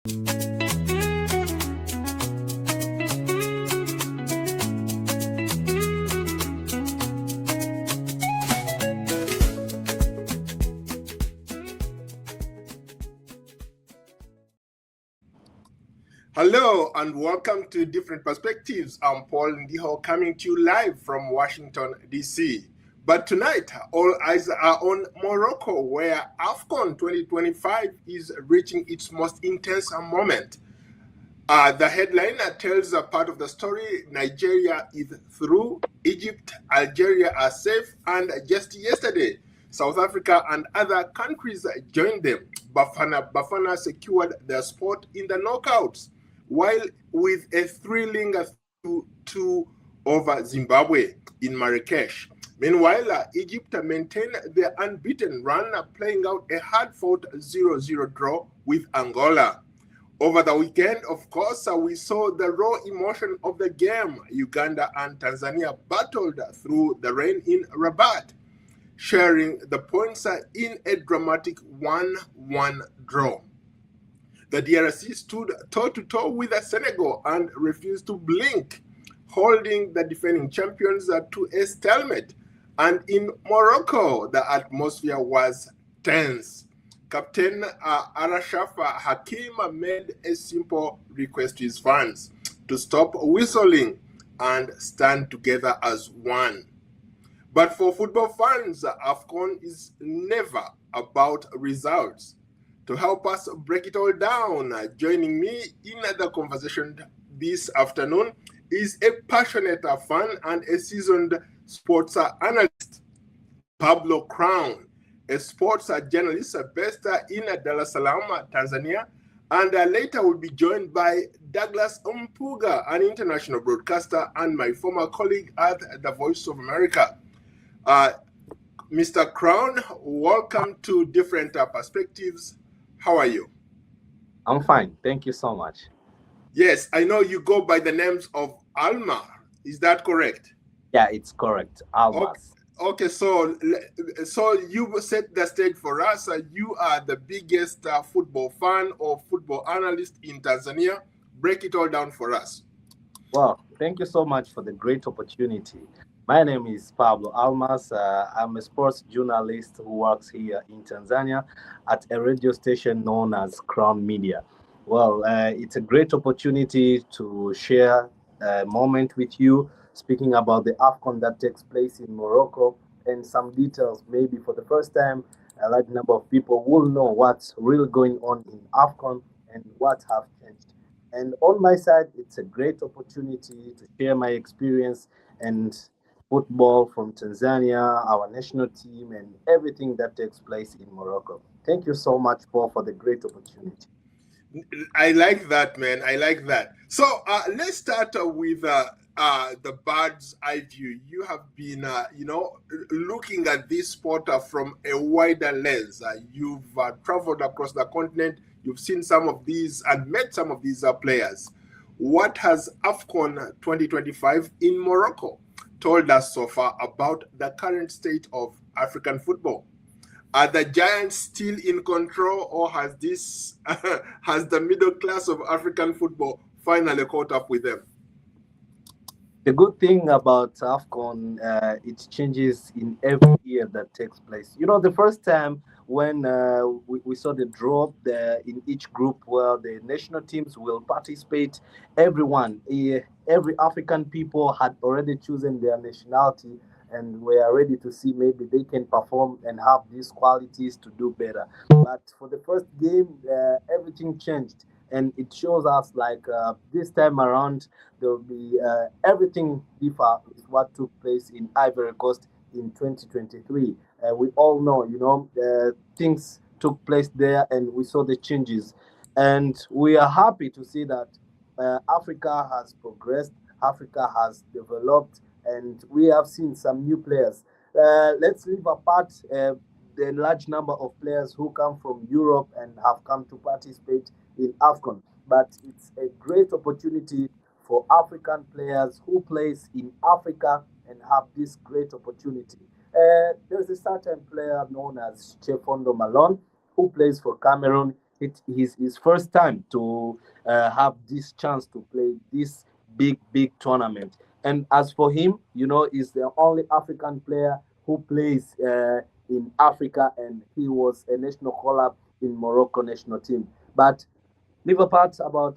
Hello and welcome to Different Perspectives. I'm Paul Ndiho coming to you live from Washington, D.C. But tonight, all eyes are on Morocco, where AFCON 2025 is reaching its most intense moment. The headline tells a part of the story. Nigeria is through, Egypt, Algeria are safe, and just yesterday, South Africa and other countries joined them. Bafana secured their spot in the knockouts, while with a thrilling 2-2 over Zimbabwe in Marrakesh. Meanwhile, Egypt maintained their unbeaten run, playing out a hard-fought 0-0 draw with Angola. Over the weekend, of course, we saw the raw emotion of the game. Uganda and Tanzania battled through the rain in Rabat, sharing the points in a dramatic 1-1 draw. The DRC stood toe-to-toe with Senegal and refused to blink, holding the defending champions to a stalemate. And in Morocco, the atmosphere was tense. Captain Arashaf Hakim made a simple request to his fans to stop whistling and stand together as one. But for football fans, AFCON is never about results. To help us break it all down, joining me in the conversation this afternoon is a passionate fan and a seasoned sports analyst, Pablo Crown, a sports journalist based in Dar es Salaam, Tanzania, and later will be joined by Douglas Mpuga, an international broadcaster and my former colleague at the Voice of America. Mr. Crown, welcome to Different Perspectives. How are you? I'm fine. Thank you so much. Yes, I know you go by the names of Alma. Is that correct? Yeah, it's correct. Almas. Okay, so you set the stage for us. You are the biggest football fan or football analyst in Tanzania. Break it all down for us. Well, thank you so much for the great opportunity. My name is Pablo Almas. I'm a sports journalist who works here in Tanzania at a radio station known as Crown Media. Well, it's a great opportunity to share a moment with you, speaking about the AFCON that takes place in Morocco and some details. Maybe for the first time, a large number of people will know what's really going on in AFCON and what have changed. And on my side, it's a great opportunity to share my experience and football from Tanzania, our national team, and everything that takes place in Morocco. Thank you so much, Paul, for the great opportunity. I like that, man. I like that. So let's start with the bird's eye view. You have been, looking at this sport from a wider lens. You've traveled across the continent. You've seen some of these and met some of these players. What has AFCON 2025 in Morocco told us so far about the current state of African football? Are the giants still in control, or has the middle class of African football finally caught up with them? The good thing about AFCON, it changes in every year that takes place. You know, the first time when we saw the draw in each group where the national teams will participate, every African people had already chosen their nationality and we are ready to see maybe they can perform and have these qualities to do better. But for the first game, everything changed. And it shows us like this time around, there will be everything differ with what took place in Ivory Coast in 2023. We all know, things took place there and we saw the changes. And we are happy to see that Africa has progressed, Africa has developed, and we have seen some new players. Let's leave apart the large number of players who come from Europe and have come to participate in AFCON. But it's a great opportunity for African players who plays in Africa and have this great opportunity. There's a certain player known as Chefondo Malone who plays for Cameroon. his first time to have this chance to play this big tournament. And as for him, he's the only African player who plays in Africa, and he was a national call-up in Morocco national team. But leave apart about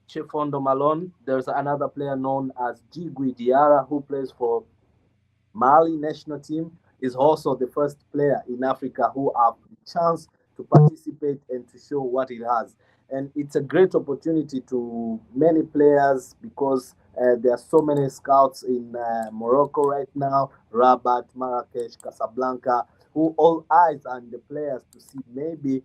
Chefondo Malone, there's another player known as Jigui Diarra who plays for Mali national team, is also the first player in Africa who have the chance to participate and to show what he has. And it's a great opportunity to many players because there are so many scouts in Morocco right now, Rabat, Marrakesh, Casablanca, who all eyes on the players to see maybe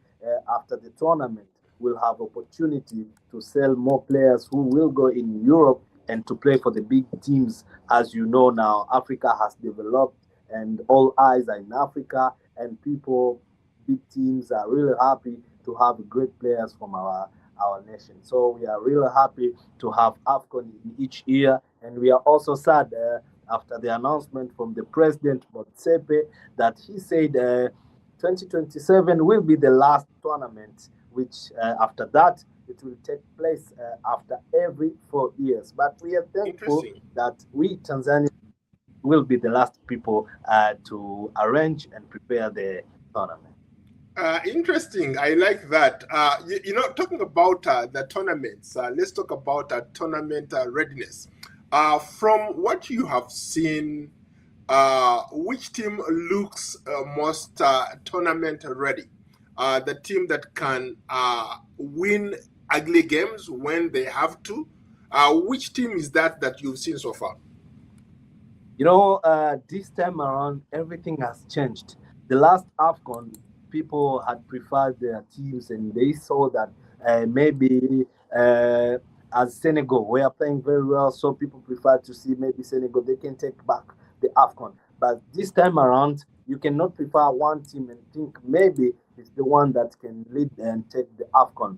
after the tournament we'll have opportunity to sell more players who will go in Europe and to play for the big teams. As you know now, Africa has developed, and all eyes are in Africa, and people, big teams are really happy to have great players from our nation. So we are really happy to have AFCON in each year, and we are also sad after the announcement from the president Motsepe that he said 2027 will be the last tournament, which after that it will take place after every 4 years. But we are thankful Interesting. that we Tanzania will be the last people to arrange and prepare the tournament. Interesting. I like that. Talking about the tournaments, let's talk about tournament readiness. From what you have seen, which team looks most tournament ready? The team that can win ugly games when they have to. Which team is that you've seen so far? This time around, everything has changed. The last AFCON, people had preferred their teams and they saw that maybe as Senegal, we are playing very well, so people prefer to see maybe Senegal, they can take back the AFCON. But this time around, you cannot prefer one team and think maybe it's the one that can lead and take the AFCON.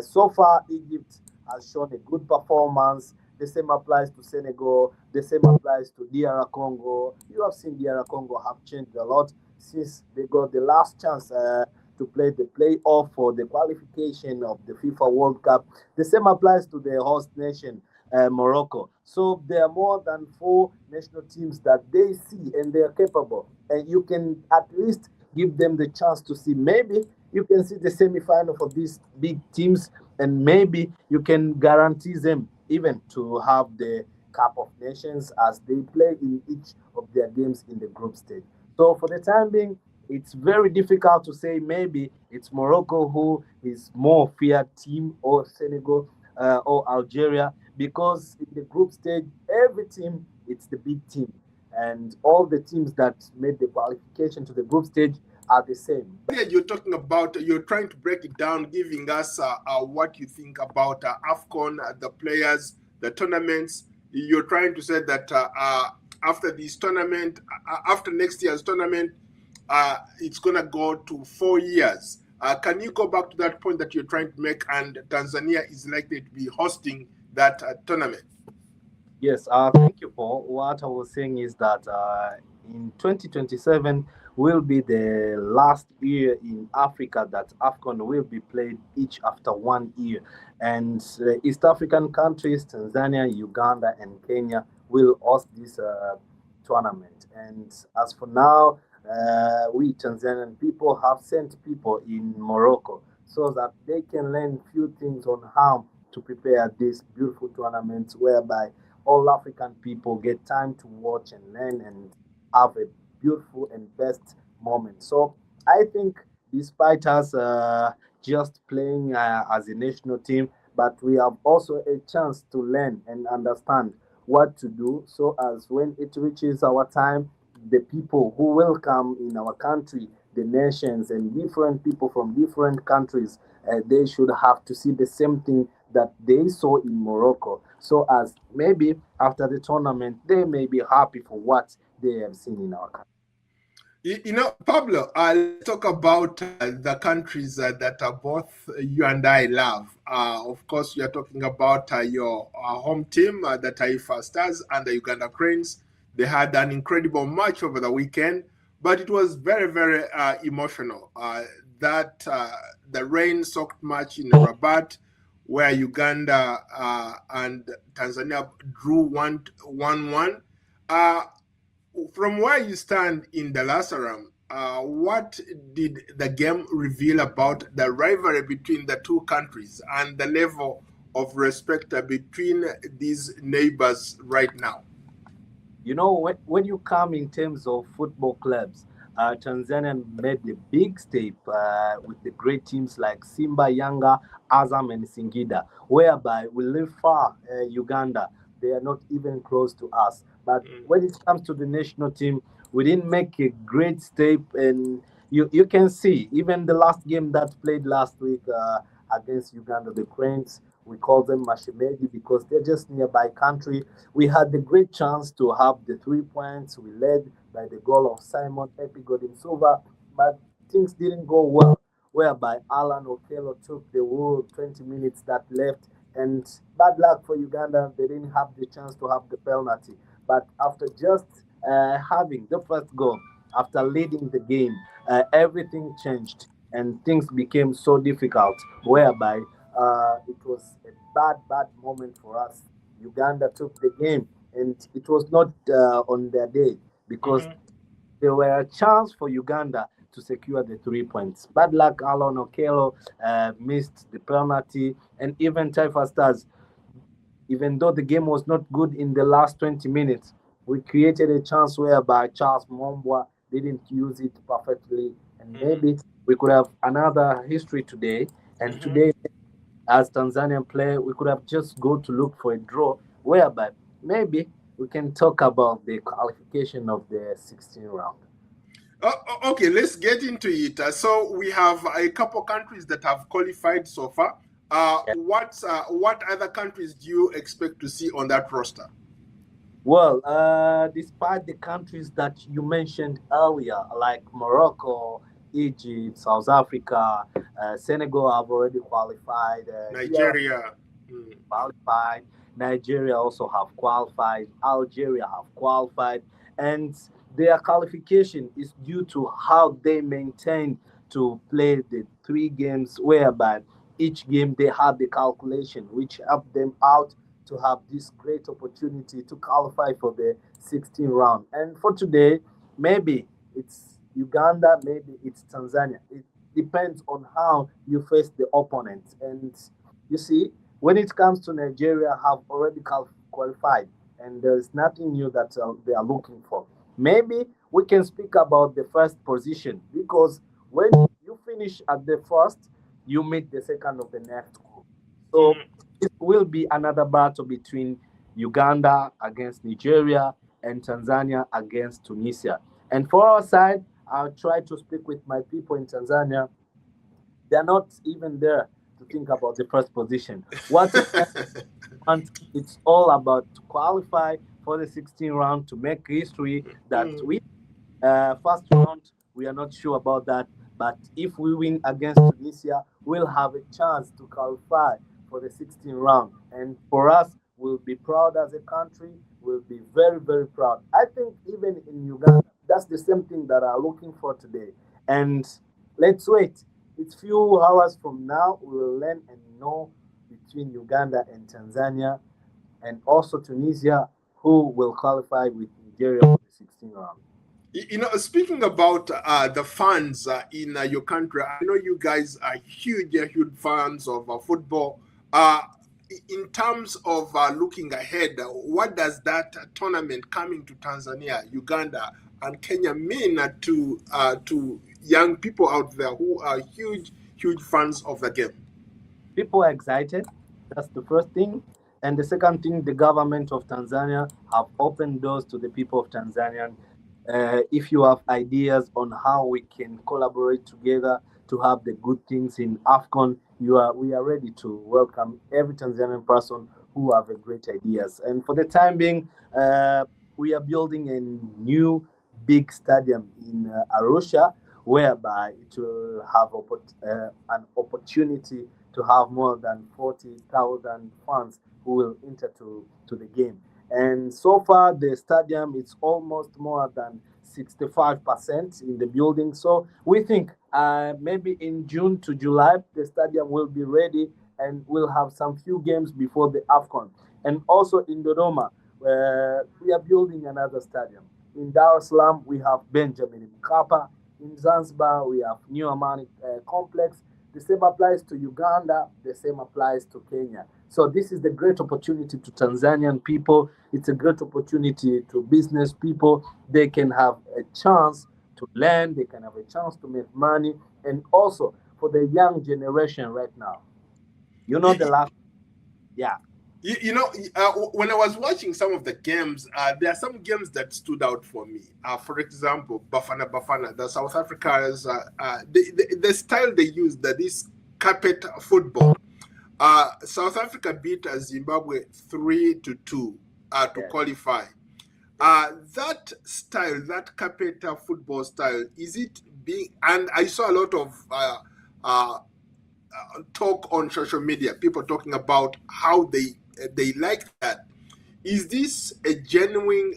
So far, Egypt has shown a good performance. The same applies to Senegal. The same applies to DR Congo. You have seen DR Congo have changed a lot since they got the last chance to play the playoff for the qualification of the FIFA World Cup. The same applies to the host nation, Morocco. So there are more than four national teams that they see and they are capable. And you can at least give them the chance to see maybe you can see the semi-final for these big teams, and maybe you can guarantee them even to have the Cup of Nations as they play in each of their games in the group stage. So for the time being, it's very difficult to say maybe it's Morocco who is more feared team or Senegal or Algeria, because in the group stage, every team it's the big team, and all the teams that made the qualification to the group stage are the same. Yeah, you're trying to break it down, giving us what you think about AFCON, the players, the tournaments. You're trying to say that after this tournament, after next year's tournament, it's going to go to 4 years. Can you go back to that point that you're trying to make, and Tanzania is likely to be hosting that tournament? Yes, thank you, Paul. What I was saying is that in 2027 will be the last year in Africa that AFCON will be played each after 1 year. And East African countries, Tanzania, Uganda, and Kenya, will host this tournament. And as for now, we Tanzanian people have sent people in Morocco so that they can learn few things on how to prepare this beautiful tournament whereby all African people get time to watch and learn and have a beautiful and best moment. So I think despite us just playing as a national team, but we have also a chance to learn and understand what to do so as when it reaches our time, the people who will come in our country, the nations and different people from different countries, they should have to see the same thing that they saw in Morocco. So as maybe after the tournament, they may be happy for what they have seen in our country. Pablo, let's talk about the countries that both you and I love. Of course, we are talking about your home team, the Taifa Stars and the Uganda Cranes. They had an incredible match over the weekend, but it was very, very emotional. that the rain-soaked match in Rabat, where Uganda and Tanzania drew 1-1. From where you stand in the Lasaram, what did the game reveal about the rivalry between the two countries and the level of respect between these neighbors right now? You know, when you come in terms of football clubs, Tanzania made a big step with the great teams like Simba, Yanga, Azam, and Singida, whereby we live far, Uganda. They are not even close to us. But when it comes to the national team, we didn't make a great step. And you can see, even the last game that played last week against Uganda, the Cranes, we call them Mashemedi because they're just nearby country. We had the great chance to have the 3 points. We led by the goal of Simon Epi Silva, but things didn't go well, whereby Alan Okello took the whole 20 minutes that left. And bad luck for Uganda, they didn't have the chance to have the penalty. But after just having the first goal, after leading the game, everything changed and things became so difficult, whereby it was a bad moment for us. Uganda took the game, and it was not on their day because Mhm. there were a chance for Uganda to secure the 3 points. Bad luck, Alon Okello missed the penalty, and even Taifa Stars, even though the game was not good in the last 20 minutes, we created a chance whereby Charles Mombwa didn't use it perfectly, and Mhm. maybe we could have another history today. And Mhm. today, as Tanzanian player, we could have just go to look for a draw, whereby maybe we can talk about the qualification of the 16 round. Okay, let's get into it. So we have a couple countries that have qualified so far. What other countries do you expect to see on that roster? Well, despite the countries that you mentioned earlier, like Morocco, Egypt, South Africa, Senegal have already qualified. DRC Nigeria. Mm. qualified. Nigeria also have qualified. Algeria have qualified, and their qualification is due to how they maintain to play the 3 games, whereby each game they have the calculation which help them out to have this great opportunity to qualify for the 16 round. And for today, maybe it's Uganda, maybe it's Tanzania. It depends on how you face the opponent. And you see, when it comes to Nigeria, have already qualified, and there is nothing new that they are looking for. Maybe we can speak about the first position because when you finish at the first, you meet the second of the next group. So Mhm. it will be another battle between Uganda against Nigeria and Tanzania against Tunisia. And for our side, I'll try to speak with my people in Tanzania. They're not even there to think about the first position. What want, it's all about to qualify for the 16 round to make history that Mm. we first round we are not sure about that, but if we win against Tunisia we'll have a chance to qualify for the 16 round, and for us we'll be proud as a country. We'll be very proud. I think even in Uganda that's the same thing that I'm looking for today. And let's wait, it's few hours from now we will learn and know between Uganda and Tanzania, and also Tunisia, who will qualify with Nigeria for the 16 round. Speaking about the fans in your country, I know you guys are huge fans of football. Uh, in terms of looking ahead, what does that tournament coming to Tanzania, Uganda, and Kenya mean to young people out there who are huge fans of the game? People are excited. That's the first thing. And the second thing, the government of Tanzania have opened doors to the people of Tanzania. If you have ideas on how we can collaborate together to have the good things in AFCON, we are ready to welcome every Tanzanian person who have a great ideas. And for the time being, we are building a new big stadium in Arusha, whereby it will have an opportunity to have more than 40,000 fans who will enter to the game. And so far, the stadium is almost more than 65% in the building. So we think Maybe in June to July, the stadium will be ready and we'll have some few games before the AFCON. And also in Dodoma, we are building another stadium. In Dar es Salaam, we have Benjamin Mkapa. In Zanzibar, we have New Amani Complex. The same applies to Uganda. The same applies to Kenya. So this is the great opportunity to Tanzanian people. It's a great opportunity to business people. They can have a chance to learn. They can have a chance to make money. And also for the young generation right now. You know the You, last, yeah, when I was watching some of the games, there are some games that stood out for me. For example, Bafana Bafana, the South Africans, the style they use, that is carpet football. South Africa beat Zimbabwe 3-2 to yeah. qualify. That style, that carpet football style, is it being? And I saw a lot of uh, talk on social media, people talking about how they like that. Is this a genuine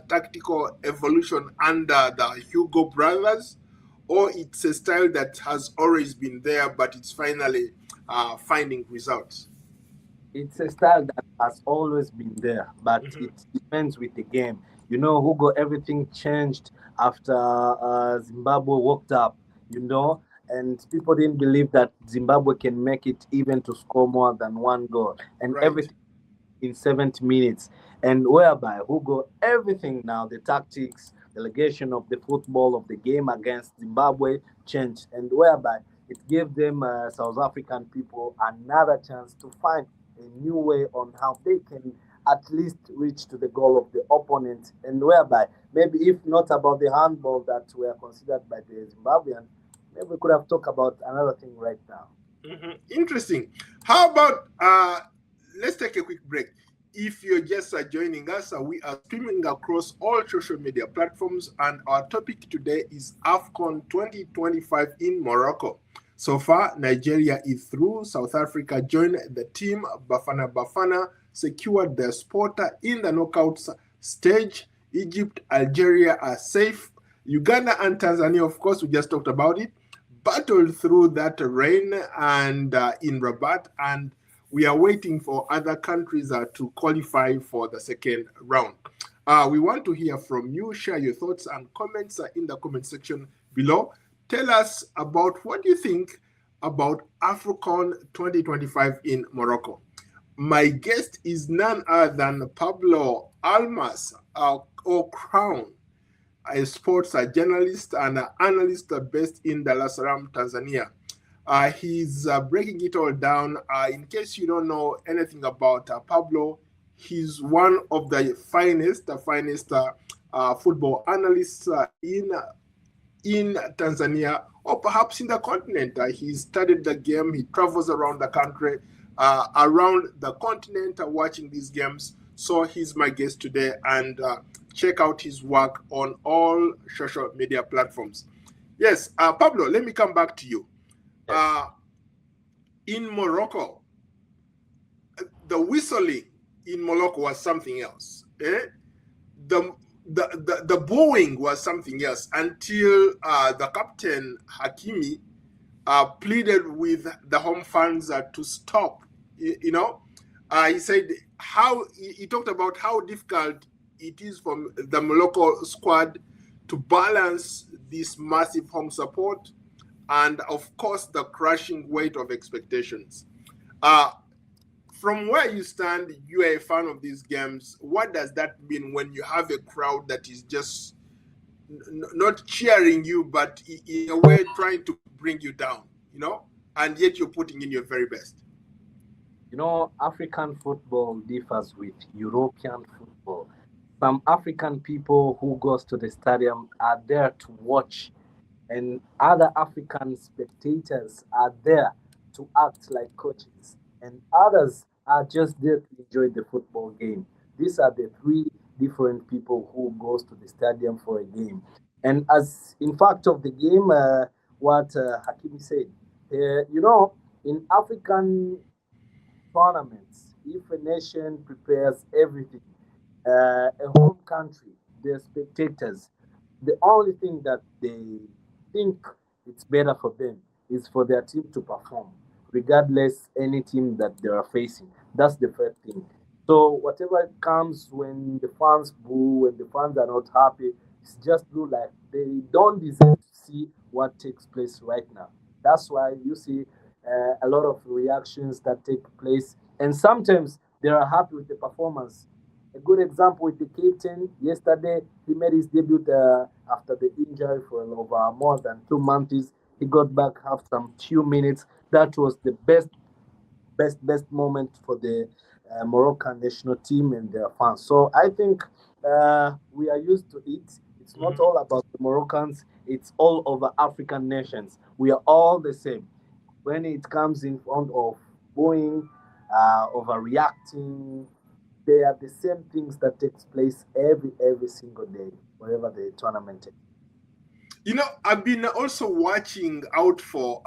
tactical evolution under the Hugo brothers, or it's a style that has always been there, but it's finally finding results? It's a style that has always been there, but Mhm. it depends with the game. You know, Hugo, everything changed after Zimbabwe walked up, you know, and people didn't believe that Zimbabwe can make it even to score more than one goal. And Right. everything in 70 minutes, and whereby Hugo everything now, the tactics, the legation of the football of the game against Zimbabwe changed, and whereby it gave them South African people another chance to find a new way on how they can at least reach to the goal of the opponent, and whereby maybe if not about the handball that were considered by the Zimbabwean, maybe we could have talked about another thing right now. Interesting. How about let's take a quick break. If you're just joining us, we are streaming across all social media platforms, and our topic today is AFCON 2025 in Morocco. So far, Nigeria is through. South Africa joined the team. Bafana Bafana secured their spot in the knockouts stage. Egypt, Algeria are safe. Uganda and Tanzania, of course, we just talked about it, battled through that rain and in Rabat, and we are waiting for other countries to qualify for the second round. We want to hear from you. Share your thoughts and comments in the comment section below. Tell us about what you think about AFCON 2025 in Morocco. My guest is none other than Pablo Almas, or Crown, a sports journalist and analyst based in Dar es Salaam, Tanzania. He's breaking it all down. In case you don't know anything about Pablo, he's one of the finest football analysts in Tanzania, or perhaps in the continent. He studied the game. He travels around the country, around the continent, watching these games. So he's my guest today, and check out his work on all social media platforms. Yes, Pablo, let me come back to you. Yes. Uh, in Morocco, the whistling in Morocco was something else. The, the booing was something else until the captain Hakimi pleaded with the home fans to stop. He said he talked about how difficult it is for the Morocco squad to balance this massive home support and, of course, the crushing weight of expectations. Uh, from where you stand, you are a fan of these games. What does that mean when you have a crowd that is just not cheering you, but in a way trying to bring you down, and yet you're putting in your very best? You know, African football differs with European football. Some African people who goes to the stadium are there to watch, and other African spectators are there to act like coaches, and others are just there to enjoy the football game. These are the three different people who goes to the stadium for a game. And as in fact of the game, what Hakimi said, you know, in African tournaments, if a nation prepares everything, a home country, their spectators, the only thing that they think it's better for them. It's for their team to perform, regardless any team that they are facing. That's the first thing. So whatever comes when the fans boo, when the fans are not happy, it's just do like they don't deserve to see what takes place right now. That's why you see a lot of reactions that take place, and sometimes they are happy with the performance. A good example with the captain yesterday, he made his debut after the injury for over more than 2 months. He got back, have some few minutes. That was the best moment for the Moroccan national team and their fans. So I think we are used to it. It's not Mhm. all about the Moroccans. It's all over African nations. We are all the same. When it comes in front of booing, overreacting, they are the same things that takes place every single day, wherever the tournament is. I've been also watching out for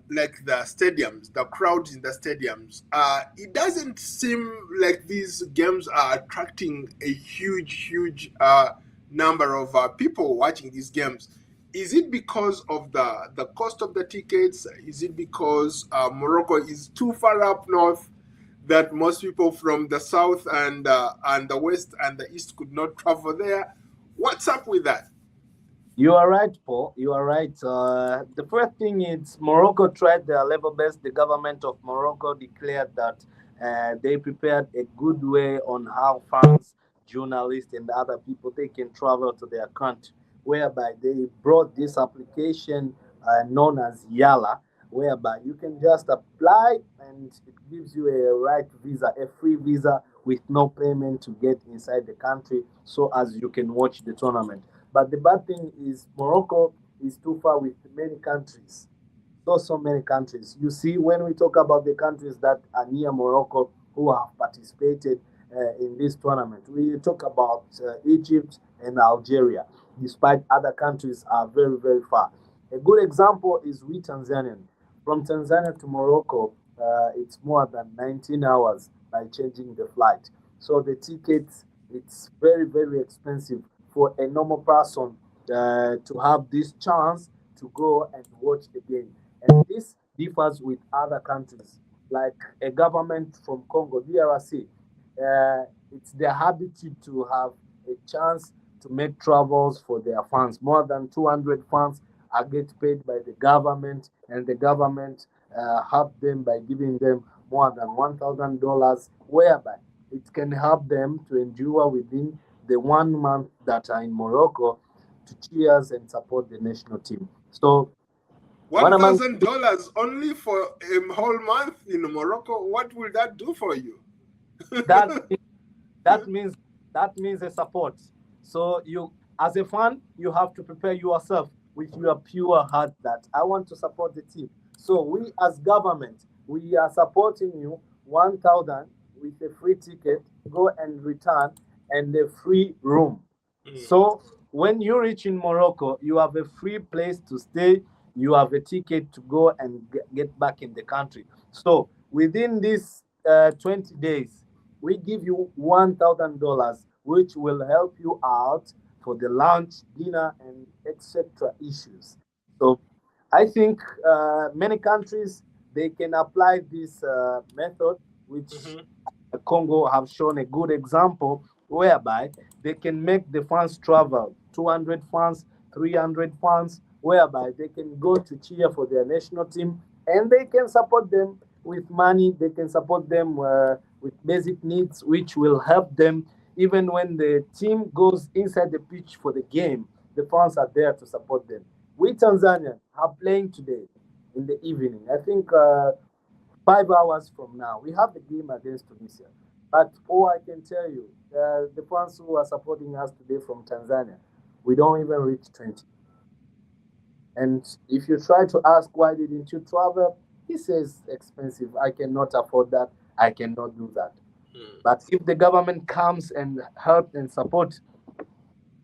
like the stadiums, the crowds in the stadiums. It doesn't seem like these games are attracting a huge number of people watching these games. Is it because of the cost of the tickets? Is it because Morocco is too far up north that most people from the south and the west and the east could not travel there? What's up with that? You are right, Paul. You are right. The first thing is Morocco tried their level best. The government of Morocco declared that they prepared a good way on how fans, journalists, and other people they can travel to their country, whereby they brought this application known as Yala, whereby you can just apply and it gives you a right visa, a free visa with no payment to get inside the country, so as you can watch the tournament. But the bad thing is Morocco is too far with many countries. So many countries. You see, when we talk about the countries that are near Morocco who have participated in this tournament, we talk about Egypt and Algeria, despite other countries are very far. A good example is we Tanzanian. From Tanzania to Morocco, it's more than 19 hours by changing the flight. So the tickets, it's very expensive for a normal person to have this chance to go and watch the game. And this differs with other countries, like a government from Congo, DRC. It's their habit to have a chance to make travels for their fans. More than 200 fans are get paid by the government, and the government help them by giving them more than $1,000, whereby it can help them to endure within the 1 month that are in Morocco to cheers and support the national team. So what One am I thousand dollars only for a whole month in Morocco. What will that do for you? that that means that means a support. So you, as a fan, you have to prepare yourself with your pure heart that I want to support the team. So we as government, we are supporting you 1,000 with a free ticket, go and return, and a free room. Mm. So when you reach in Morocco, you have a free place to stay, you have a ticket to go and get back in the country. So within these 20 days, we give you $1,000, which will help you out for the lunch, dinner, and etc. issues. So I think many countries they can apply this method, which Mhm. Congo have shown a good example whereby they can make the fans travel 200 fans, 300 fans, whereby they can go to cheer for their national team and they can support them with money, they can support them with basic needs, which will help them even when the team goes inside the pitch for the game. The fans are there to support them. We Tanzania are playing today in the evening. I think 5 hours from now, we have the game against Tunisia. But all I can tell you, the fans who are supporting us today from Tanzania, we don't even reach 20. And if you try to ask why didn't you travel, he says expensive. I cannot afford that. I cannot do that. Mm. But if the government comes and help and support,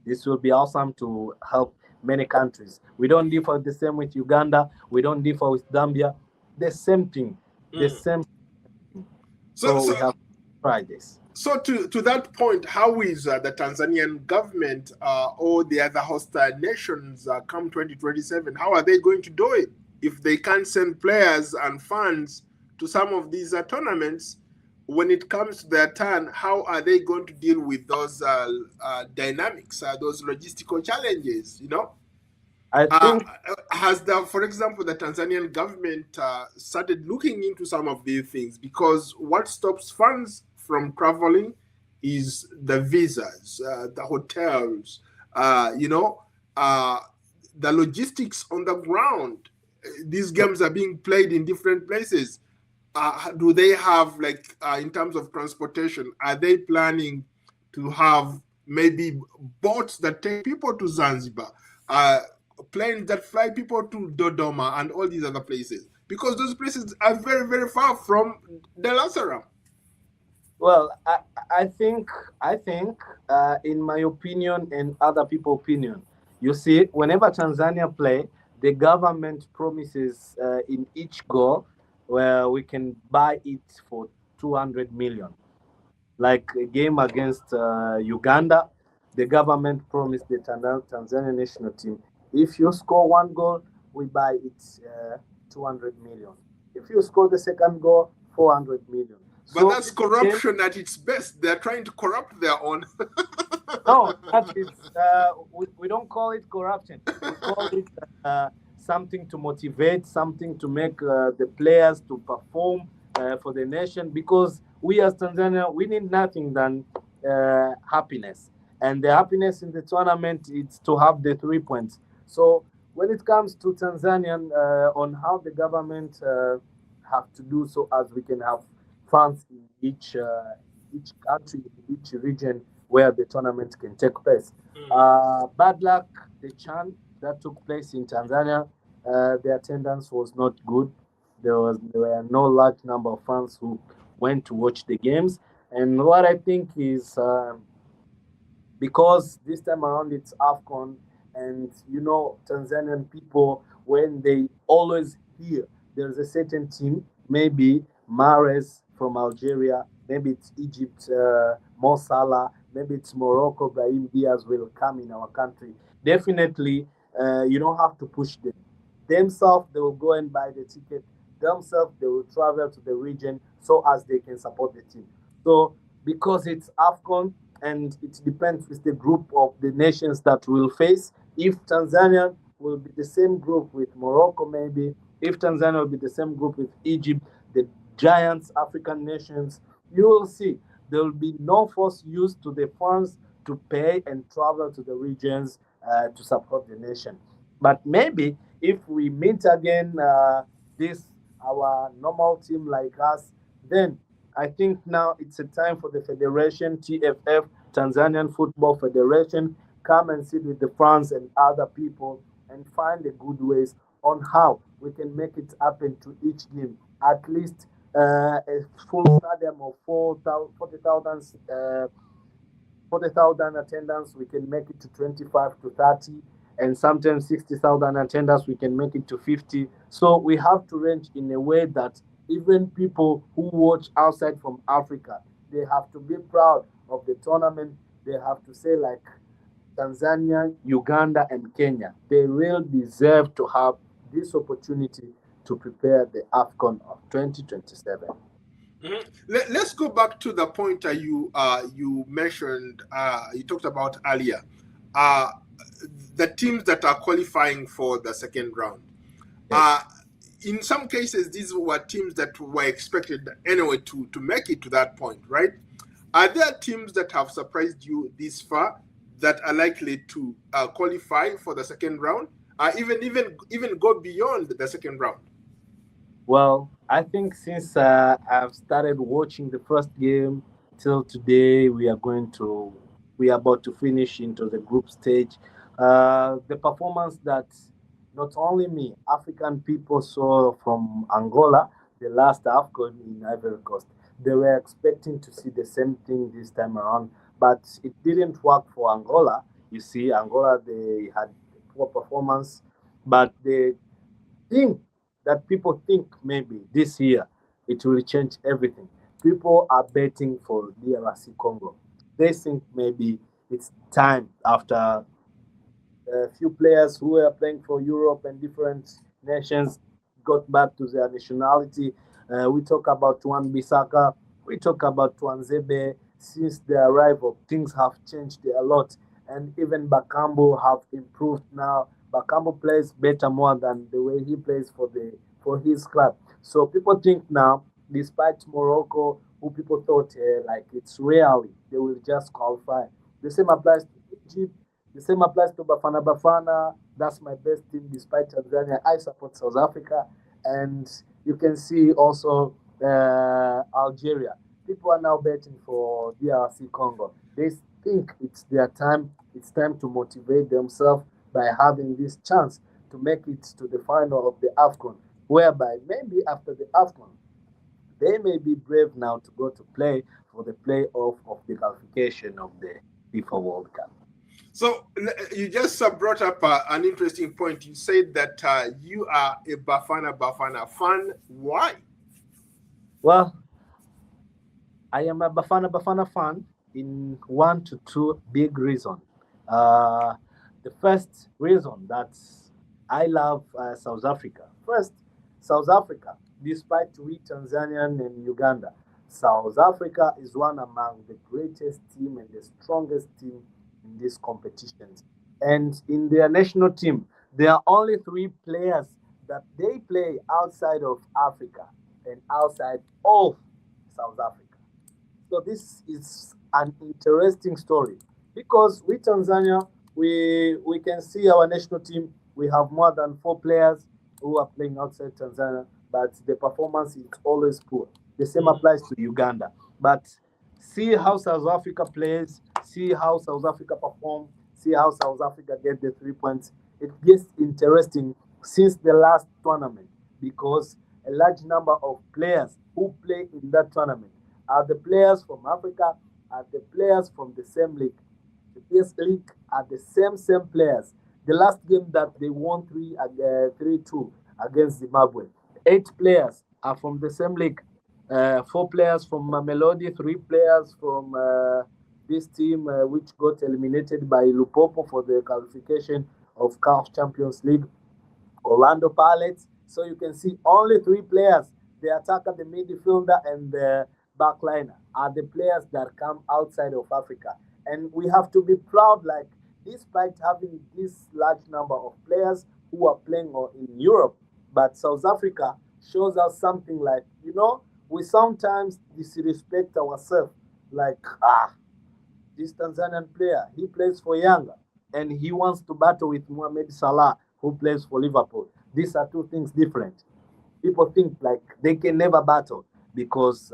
this will be awesome to help many countries. We don't differ the same with Uganda. We don't differ with Zambia. The same thing. The Mm. same. So So so we have to try this. So to that point, how is the Tanzanian government or the other hostile nations come 2027? How are they going to do it if they can't send players and funds to some of these tournaments? When it comes to their turn, how are they going to deal with those dynamics, those logistical challenges? I Uh, think has for example, the Tanzanian government started looking into some of these things? Because what stops funds from traveling is the visas, the hotels, you know, uh, the logistics on the ground. These games are being played in different places. Do they have, like, in terms of transportation, are they planning to have maybe boats that take people to Zanzibar, uh, planes that fly people to Dodoma and all these other places? Because those places are very, very far from Dar es Salaam. Well, I think, in my opinion and other people' opinion, you see, whenever Tanzania play, the government promises in each goal where we can buy it for 200 million. Like a game against Uganda, the government promised the Tanzania national team, if you score one goal, we buy it 200 million. If you score the second goal, 400 million. But So that's each game, corruption at its best. They're trying to corrupt their own. no, that is, we don't call it corruption. We call it something to motivate, something to make the players to perform for the nation. Because we as Tanzania, we need nothing than happiness, and the happiness in the tournament is to have the 3 points. So when it comes to Tanzanian on how the government have to do so as we can have fans in each country, each region where the tournament can take place. Bad luck, the Chan that took place in Tanzania, the attendance was not good. There were no large number of fans who went to watch the games. And what I think is because this time around it's AFCON, and Tanzanian people, when they always hear there's a certain team, maybe Mahrez from Algeria, maybe it's Egypt, Mo Salah, maybe it's Morocco, Brahim Diaz will come in our country. Definitely, you don't have to push them. Themselves, they will go and buy the ticket. Themselves, they will travel to the region so as they can support the team. So because it's AFCON, and it depends with the group of the nations that will face. If Tanzania will be the same group with Morocco, maybe, if Tanzania will be the same group with Egypt, the giants, African nations, you will see there will be no force used to the funds to pay and travel to the regions to support the nation. But maybe if we meet again, this our normal team like us, then I think now it's a time for the federation, TFF, Tanzanian Football Federation, come and sit with the fans and other people and find the good ways on how we can make it happen to each game. At least a full stadium of 40,000 attendance, we can make it to 25 to 30, and sometimes 60,000 attendance, we can make it to 50. So we have to range in a way that even people who watch outside from Africa, they have to be proud of the tournament. They have to say, like, Tanzania, Uganda, and Kenya, they will deserve to have this opportunity to prepare the AFCON of 2027. Mhm. Let's go back to the point you mentioned. You talked about earlier. Uh, the teams that are qualifying for the second round. Yes. Uh, in some cases, these were teams that were expected anyway to make it to that point, right? Are there teams that have surprised you this far that are likely to qualify for the second round? Even go beyond the second round? Well, I think since I've started watching the first game till today, we are about to finish into the group stage. The performance that not only me, African people saw from Angola, the last AFCON in Ivory Coast, they were expecting to see the same thing this time around, but it didn't work for Angola. You see, Angola, they had poor performance, but they think that people think maybe this year it will change everything. People are betting for DRC Congo. They think maybe it's time after a few players who were playing for Europe and different nations got back to their nationality. We talk about Tuan Bisaka, we talk about Tuan Zebe. Since their arrival, things have changed a lot, and even Bakambu have improved now. Bakambu plays better more than the way he plays for his club. So people think now, despite Morocco, who people thought like it's rarely they will just qualify. The same applies to Egypt. The same applies to Bafana Bafana. That's my best team despite Tanzania. I support South Africa. And you can see also Algeria. People are now betting for DRC Congo. They think it's their time. It's time to motivate themselves by having this chance to make it to the final of the AFCON, whereby maybe after the AFCON, they may be brave now to go to play for the playoff of the qualification of the FIFA World Cup. So you just brought up an interesting point. You said that you are a Bafana fan. Why? Well, I am a Bafana fan in one to two big reasons. Uh, the first reason that I love South Africa. First, South Africa, despite we Tanzanian and Uganda, South Africa is one among the greatest team and the strongest team in these competitions. And in their national team, there are only three players that they play outside of Africa and outside of South Africa. So this is an interesting story because with Tanzania, we can see our national team. We have more than four players who are playing outside Tanzania, but the performance is always poor. The same applies to Uganda. But see how South Africa plays, see how South Africa perform, see how South Africa get the 3 points. It gets interesting since the last tournament because a large number of players who play in that tournament are the players from Africa, are the players from the same league. The PS League are the same players. The last game that they won 3-2 against Zimbabwe, 8 players are from the same league. 4 players from Mamelodi, 3 players from this team which got eliminated by Lupopo for the qualification of CAF Champions League. Orlando Pirates. So you can see only 3 players, the attacker, the midfielder, and the backliner, are the players that come outside of Africa. And we have to be proud, like, despite having this large number of players who are playing in Europe, but South Africa shows us something like, we sometimes disrespect ourselves, like, this Tanzanian player, he plays for Yanga and he wants to battle with Mohamed Salah, who plays for Liverpool. These are two things different. People think like they can never battle because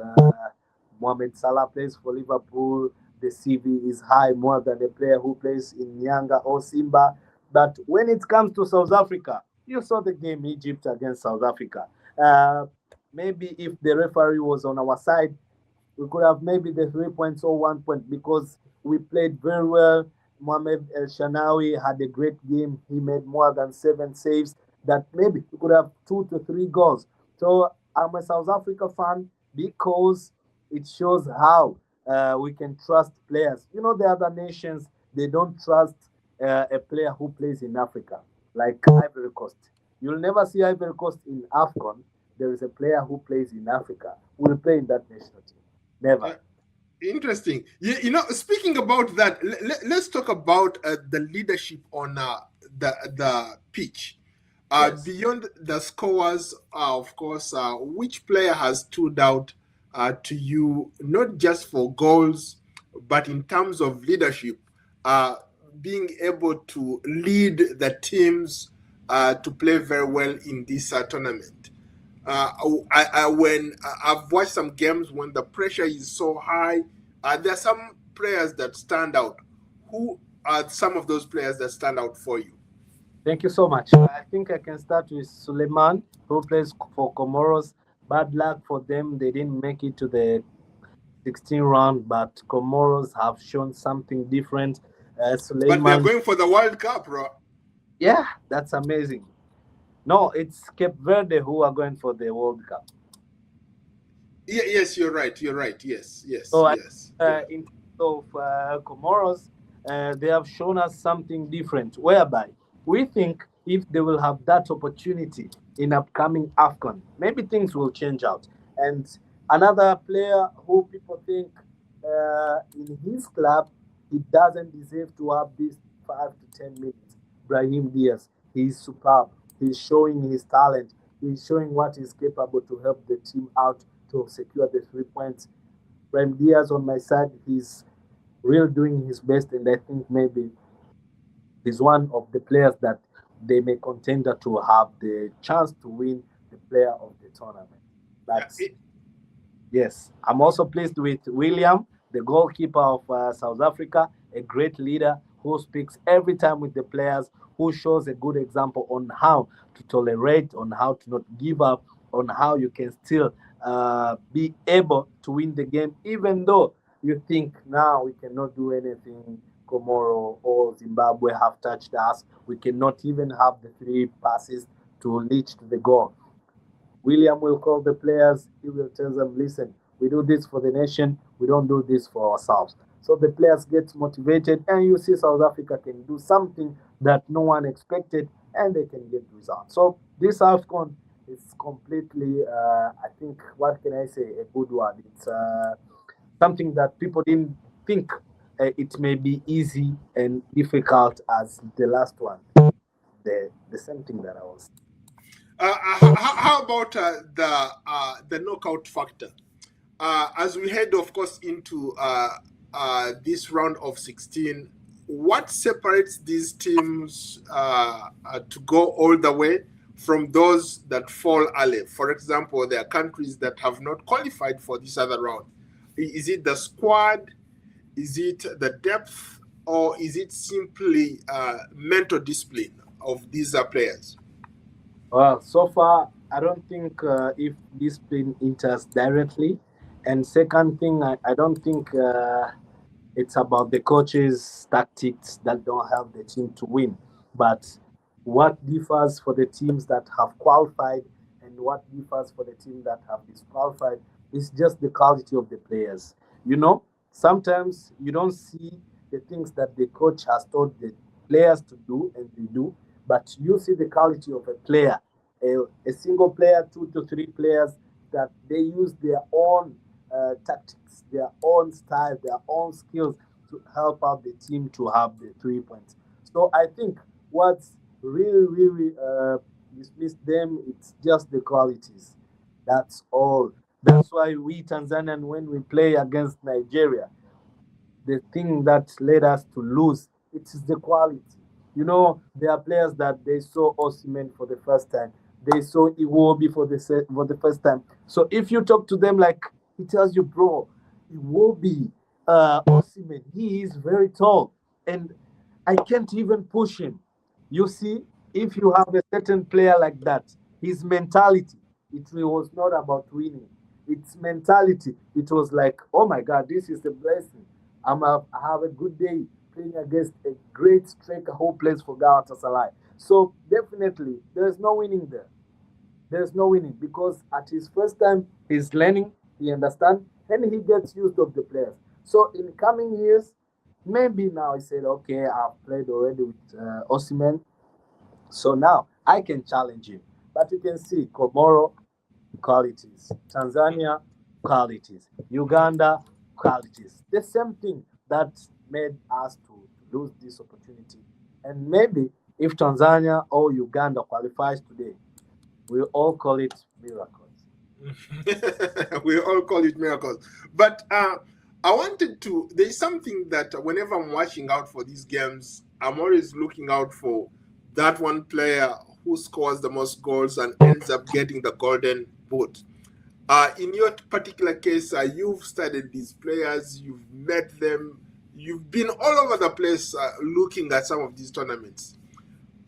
Mohamed Salah plays for Liverpool. The CV is high more than a player who plays in Yanga or Simba. But when it comes to South Africa, you saw the game Egypt against South Africa. Maybe if the referee was on our side, we could have maybe the 3 points or 1 point because we played very well. Mohamed El Shanawi had a great game. He made more than 7 saves. That maybe we could have 2 to 3 goals. So I'm a South Africa fan because it shows how we can trust players. The other nations, they don't trust a player who plays in Africa, like Ivory Coast. You'll never see Ivory Coast in AFCON. There is a player who plays in Africa who will play in that national team. Never. Interesting. Speaking about that, let's talk about the leadership on the pitch. Yes. Beyond the scores, of course, which player has stood out to you, not just for goals, but in terms of leadership, being able to lead the teams to play very well in this tournament? When I've watched some games when the pressure is so high, there are some players that stand out. Who are some of those players that stand out for you? Thank you so much. I think I can start with Suleiman, who plays for Comoros. Bad luck for them. They didn't make it to the 16 round, but Comoros have shown something different. But they're Suleiman, going for the World Cup, bro. yeah, that's amazing. No, it's Cape Verde who are going for the World Cup. Yes, you're right. You're right. Yes, yes, So yes. Yeah. in terms of Comoros, they have shown us something different, whereby we think if they will have that opportunity in upcoming AFCON, maybe things will change out. And another player who people think in his club, he doesn't deserve to have this 5 to 10 minutes. Brahim Diaz, he's superb. He's showing his talent. He's showing what he's capable to help the team out to secure the 3 points. Brahim Diaz on my side, he's really doing his best, and I think maybe he's one of the players that they may contender to have the chance to win the player of the tournament. Yeah. But yes, I'm also pleased with William, the goalkeeper of South Africa, a great leader who speaks every time with the players, who shows a good example on how to tolerate, on how to not give up, on how you can still be able to win the game, even though you think now we cannot do anything. Comoro or Zimbabwe have touched us. We cannot even have the 3 passes to reach to the goal. William will call the players. He will tell them, listen, we do this for the nation. We don't do this for ourselves. So the players get motivated, and you see South Africa can do something that no one expected, and they can get results. So this AFCON is completely, I think, what can I say, a good one. It's something that people didn't think it may be easy and difficult as the last one. The same thing that I was. How about the knockout factor? As we head, of course, into this round of 16, what separates these teams to go all the way from those that fall early? For example, there are countries that have not qualified for this other round. Is it the squad? Is it the depth? Or is it simply mental discipline of these players? Well, so far, I don't think if this plane enters directly. And second thing, I don't think it's about the coaches' tactics that don't help the team to win. But what differs for the teams that have qualified and what differs for the team that have disqualified is just the quality of the players. You know, sometimes you don't see the things that the coach has told the players to do and they do, but you see the quality of a player, a single player, 2 to 3 players that they use their own tactics, their own style, their own skills to help out the team to have the 3 points. So I think what's really dismissed them, it's just the qualities. That's all. That's why we Tanzanian, when we play against Nigeria, the thing that led us to lose. It is the quality. You know, there are players that they saw Osimhen for the first time. They saw Iwobi for the first time. So if you talk to them like he tells you, bro, Iwobi, Osimhen, he is very tall, and I can't even push him. You see, if you have a certain player like that, his mentality, it was not about winning. Its mentality, it was like, oh my God, this is a blessing. I have a good day playing against a great striker who plays for Galatasaray. So definitely, there's no winning there. There's no winning because at his first time, he's learning, he understands, and he gets used of the players. So in coming years, maybe now he said, okay, I've played already with Osimhen, so now I can challenge him. But you can see Komoro, qualities. Tanzania, qualities. Uganda, qualities. The same thing that made us to lose this opportunity. And maybe if Tanzania or Uganda qualifies today, we'll all call it miracles. We all call it miracles. But I wanted to. There's something that whenever I'm watching out for these games, I'm always looking out for that one player who scores the most goals and ends up getting the golden boot. In your particular case, you've studied these players, you've met them, you've been all over the place looking at some of these tournaments.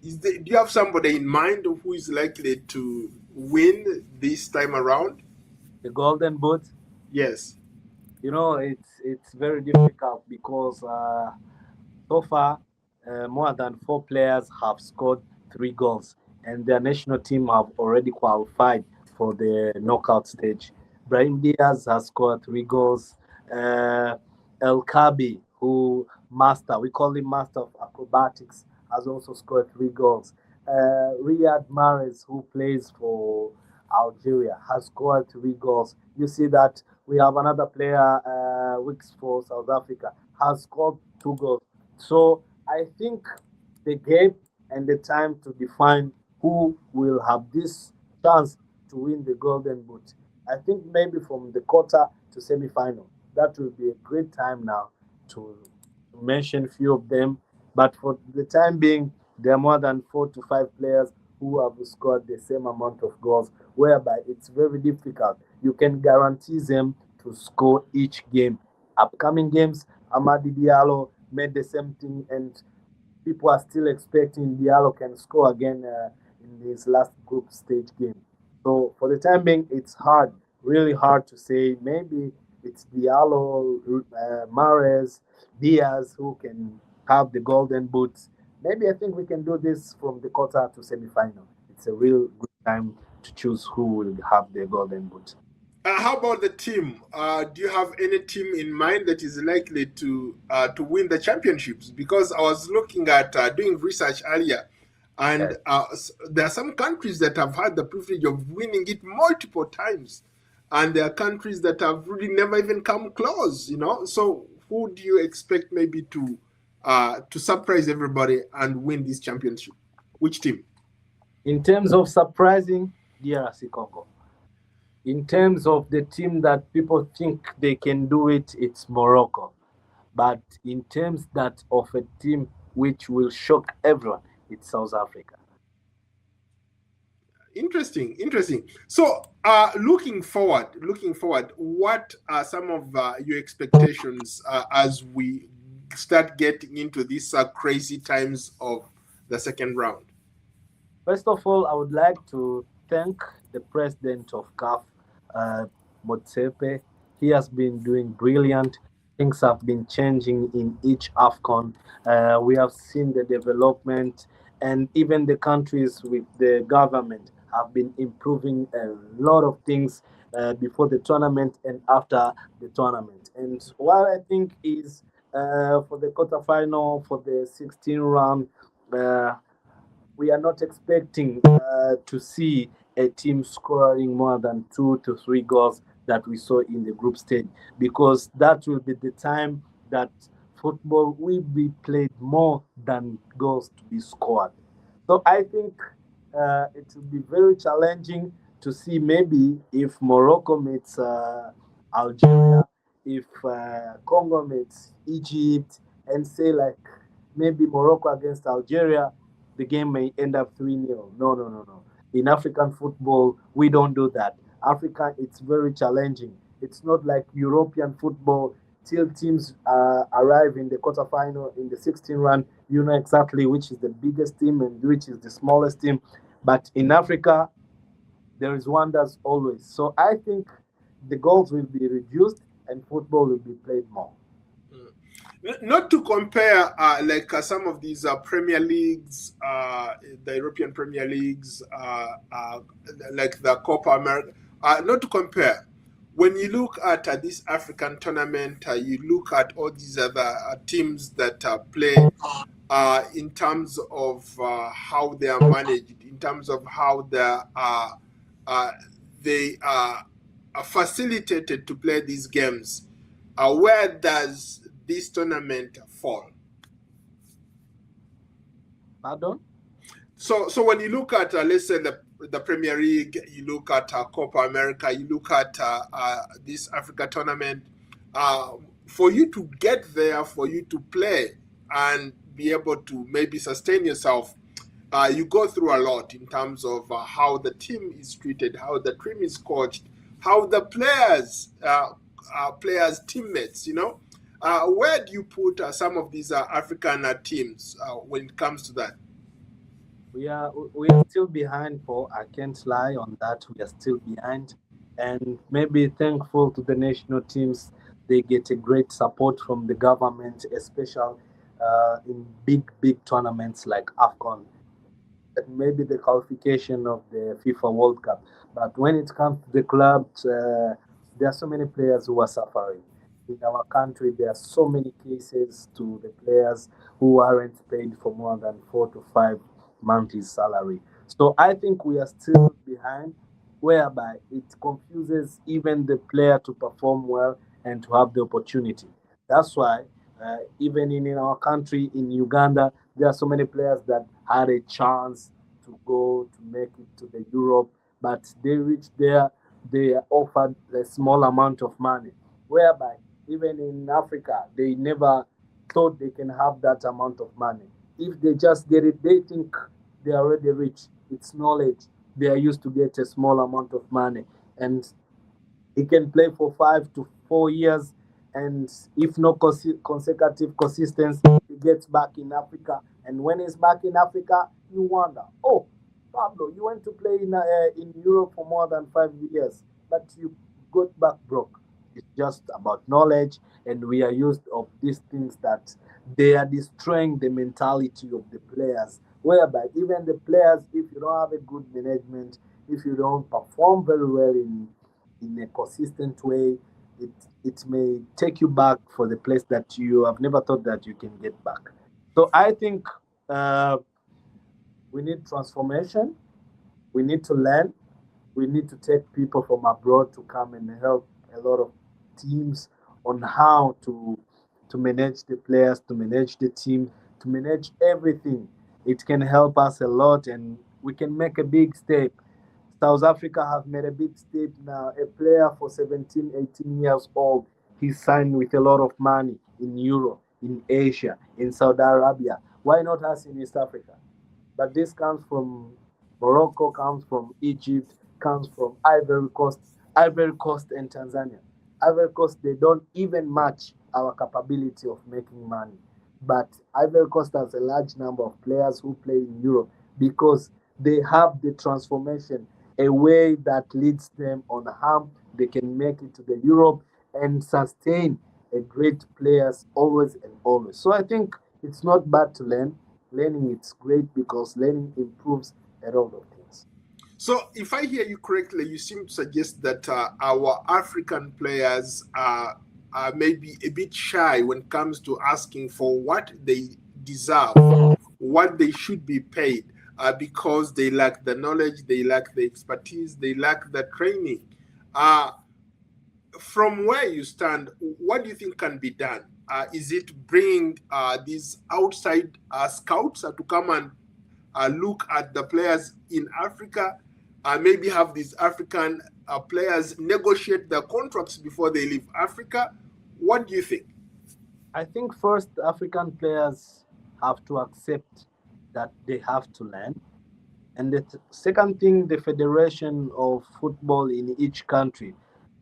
Do you have somebody in mind who is likely to win this time around? The golden boot, Yes. you know, it's very difficult because so far more than 4 players have scored 3 goals, and their national team have already qualified for the knockout stage. Brahim Diaz has scored 3 goals. Uh, El Kabi, who master, we call him master of acrobatics, has also scored 3 goals. Riyad Mahrez, who plays for Algeria, has scored 3 goals. You see that we have another player, Wicks for South Africa, has scored 2 goals. So I think the game and the time to define who will have this chance to win the Golden Boot. I think maybe from the quarter to semi-final, that will be a great time now to mention few of them. But for the time being, there are more than 4 to 5 players who have scored the same amount of goals, whereby it's very difficult. You can guarantee them to score each game. Upcoming games, Amadi Diallo made the same thing, and people are still expecting Diallo can score again in his last group stage game. So for the time being, it's hard, really hard to say. Maybe it's Diallo, Mares, Diaz who can have the golden boots. Maybe I think we can do this from the quarter to semi-final. It's a real good time to choose who will have the golden boot. How about the team? Do you have any team in mind that is likely to win the championships? Because I was looking at doing research earlier, and Yes. there are some countries that have had the privilege of winning it multiple times, and there are countries that have really never even come close. So who do you expect maybe to surprise everybody and win this championship? Which team? In terms of surprising, DRC Congo. In terms of the team that people think they can do it, it's Morocco. But in terms that of a team which will shock everyone, it's South Africa. Interesting, interesting. So, looking forward, what are some of your expectations as we start getting into these crazy times of the second round? First of all, I would like to thank the president of CAF, uh, Motsepe. He has been doing brilliant. Things have been changing in each AFCON. We have seen the development, and even the countries with the government have been improving a lot of things before the tournament and after the tournament. And what I think is for the quarterfinal, for the 16 round, uh, we are not expecting to see a team scoring more than 2 to 3 goals that we saw in the group stage, because that will be the time that football will be played more than goals to be scored. So I think it will be very challenging to see maybe if Morocco meets Algeria, if Congo meets Egypt, and say like maybe Morocco against Algeria, the game may end up 3-0. No, no, no, no. In African football, we don't do that. Africa, it's very challenging. It's not like European football. Till teams arrive in the quarterfinal, in the 16 round, you know exactly which is the biggest team and which is the smallest team. But in Africa, there is wonders always. So I think the goals will be reduced and football will be played more. Not to compare like some of these Premier Leagues, the European Premier Leagues, like the Copa America, not to compare. When you look at this African tournament, you look at all these other teams that play in terms of how they are managed, in terms of how uh, they are facilitated to play these games. Where does this tournament fall? Pardon? So when you look at let's say the Premier League, you look at Copa America, you look at this Africa tournament. Uh, for you to get there, for you to play and be able to maybe sustain yourself, you go through a lot in terms of how the team is treated, how the team is coached, how the players teammates. Where do you put some of these African teams when it comes to that? We are still behind, Paul. I can't lie on that. We are still behind, and maybe thankful to the national teams. They get a great support from the government, especially in big tournaments like AFCON, and maybe the qualification of the FIFA World Cup. But when it comes to the clubs, there are so many players who are suffering. In our country, there are so many cases to the players who aren't paid for more than 4 to 5 months' salary. So I think we are still behind, whereby it confuses even the player to perform well and to have the opportunity. That's why, even in our country, in Uganda, there are so many players that had a chance to go to make it to the Europe, but they reach there, they are offered a small amount of money, whereby even in Africa, they never thought they can have that amount of money. If they just get it, they think they are already rich. It's knowledge. They are used to get a small amount of money. And he can play for 5 to 4 years, and if no consecutive consistency, he gets back in Africa. And when he's back in Africa, you wonder, oh, Pablo, you went to play in Europe for more than 5 years, but you got back broke. It's just about knowledge, and we are used of these things that they are destroying the mentality of the players. Whereby even the players, if you don't have a good management, if you don't perform very well in a consistent way, it it may take you back for the place that you have never thought that you can get back. So I think uh, we need transformation. We need to learn. We need to take people from abroad to come and help a lot of teams on how to manage the players, to manage the team, to manage everything. It can help us a lot, and we can make a big step. South Africa have made a big step now. A player for 17, 18 years old, he signed with a lot of money in Europe, in Asia, in Saudi Arabia. Why not us in East Africa? But this comes from Morocco, comes from Egypt, comes from Ivory Coast and Tanzania. Ivory Coast, they don't even match our capability of making money. But Ivory Coast has a large number of players who play in Europe because they have the transformation, a way that leads them on how they can make it to the Europe and sustain a great players always and always. So I think it's not bad to learn. Learning it's great because learning improves a lot of things. So, if I hear you correctly, you seem to suggest that our African players are maybe a bit shy when it comes to asking for what they deserve, what they should be paid, because they lack the knowledge, they lack the expertise, they lack the training. Uh, from where you stand, what do you think can be done? Is it bringing these outside scouts to come and look at the players in Africa, maybe have these African players negotiate their contracts before they leave Africa? What do you think? I think first African players have to accept that they have to learn. And the second thing, the federation of football in each country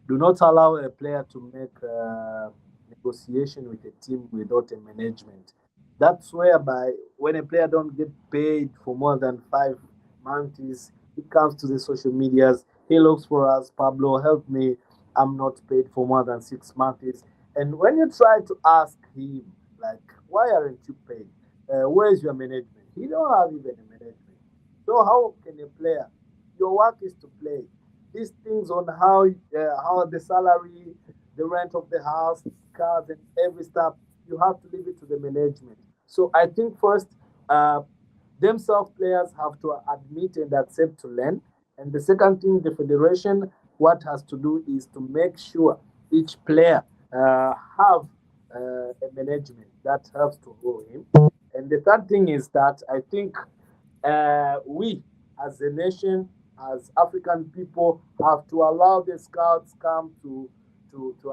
do not allow a player to make a negotiation with a team without a management. That's whereby when a player don't get paid for more than 5 months, he comes to the social medias. He looks for us, Pablo, help me. I'm not paid for more than 6 months. And when you try to ask him, like, why aren't you paid? Where's your management? He don't have even a management. So how can a player? Your work is to play. These things on how the salary, the rent of the house, cars, and every stuff, you have to leave it to the management. So I think first, uh, themselves players have to admit and accept to learn. And the second thing, the federation, what has to do is to make sure each player have a management that helps to grow him. And the third thing is that I think we as a nation, as African people, have to allow the scouts come to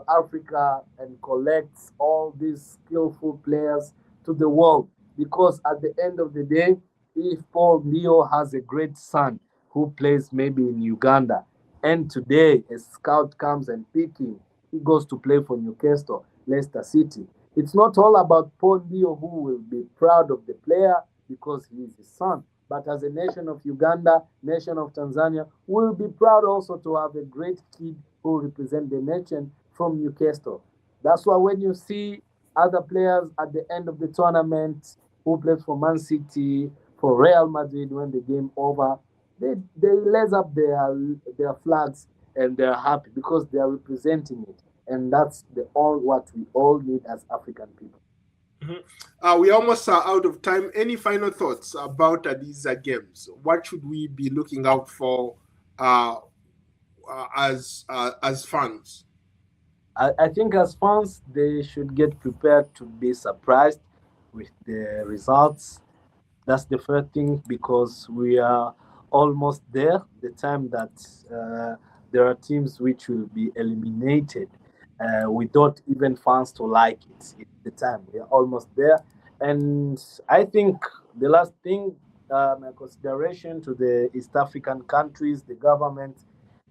Africa and collect all these skillful players to the world. Because at the end of the day, if Paul Leo has a great son who plays maybe in Uganda, and today a scout comes and pick him, he goes to play for Newcastle, Leicester City. It's not all about Paul Leo who will be proud of the player because he is his son. But as a nation of Uganda, nation of Tanzania, we'll be proud also to have a great kid who represent the nation from Newcastle. That's why when you see other players at the end of the tournament who plays for Man City, for Real Madrid when the game over, they raise up their flags and they're happy because they are representing it, and that's the all what we all need as African people. Mhm. We almost are out of time. Any final thoughts about these games? What should we be looking out for uh, as fans? I think as fans, they should get prepared to be surprised with the results. That's the first thing because we are almost there. The time that there are teams which will be eliminated without even fans to like it. It's the time we are almost there, and I think the last thing, my consideration to the East African countries, the government,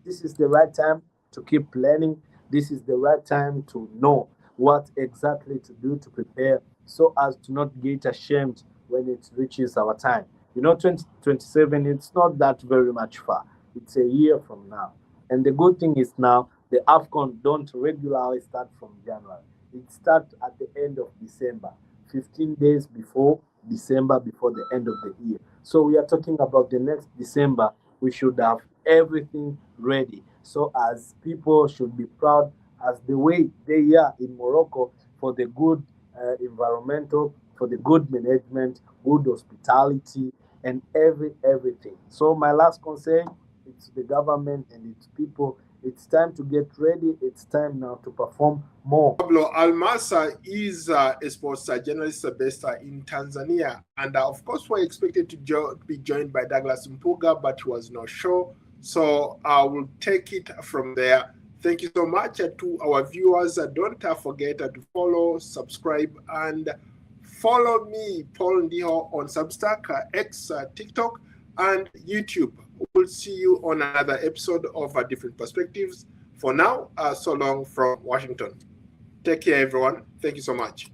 this is the right time to keep planning. This is the right time to know what exactly to do to prepare so as to not get ashamed when it reaches our time. 2027, it's not that very much far. It's a year from now. And the good thing is now the AFCON don't regularly start from January. It starts at the end of December, 15 days before December, before the end of the year. So we are talking about the next December. We should have everything ready. So as people should be proud as the way they are in Morocco for the good environmental, for the good management, good hospitality, and everything. So my last concern, it's the government and its people. It's time to get ready. It's time now to perform more. Pablo Almasa is a sports journalist based in Tanzania. And of course, we're expected to be joined by Douglas Mpuga, but he was not sure. So I will take it from there. Thank you so much to our viewers. Don't forget to follow, subscribe, and follow me, Paul Ndiho, on Substack, X, TikTok, and YouTube. We'll see you on another episode of Different Perspectives. For now, so long from Washington. Take care, everyone. Thank you so much.